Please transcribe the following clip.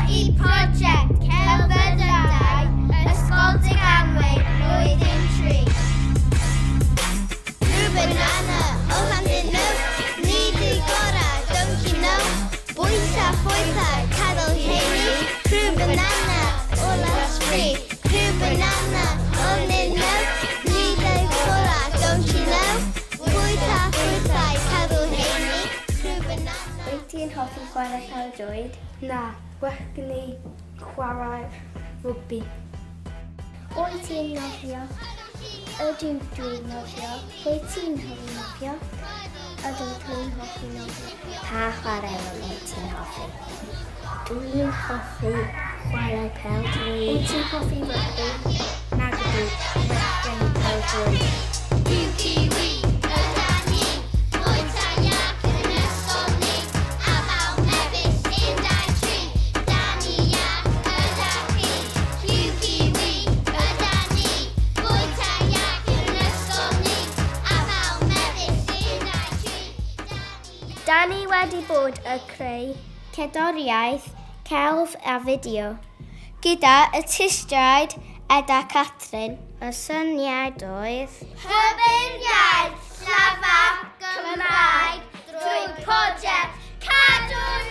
i prosiect celfyddydau Ysgol Deganwy blwyddyn 3. Rhyw banana o Llandyn Now, nid yw gorau, don't you know? Bwyta, cadw heini, rhyw banana o Lasfree. Rhyw banana o Llandyn Now, nid yw gorau, don't you know? Bwyta, cadw heini, rhyw banana. Wyt ti'n hoffi chwarae pêl-droed? Na, well gen i chwarae rygbi. Wyt ti'n nofio? Ydw dwi'n nofio. Wyt ti'n hoffi nofio? Ydw dwi'n hoffi nofio. Pa chwarae wyt ti'n hoffi? Dwi'n hoffi chwarae pêl-droed. Wyt ti'n hoffi rygbi? Nag ydw, well gen i pêl-droed. Kiwi, yda ni, bwyta iach yn ysgol ni, a fawn mefus 1, 2, 3, da ni iach yda chi. Kiwi, yda ni, bwyta iach yn ysgol ni, a fawn mefus 1, 2, 3, da ni iach. Da ni wedi bod yn creu cerddoriaeth, celf a fideo gyda y tistiaid Eda Catrin. Y syniad oedd Hyfeiriaid llafar Gymraeg drwy prosiect Cadw'r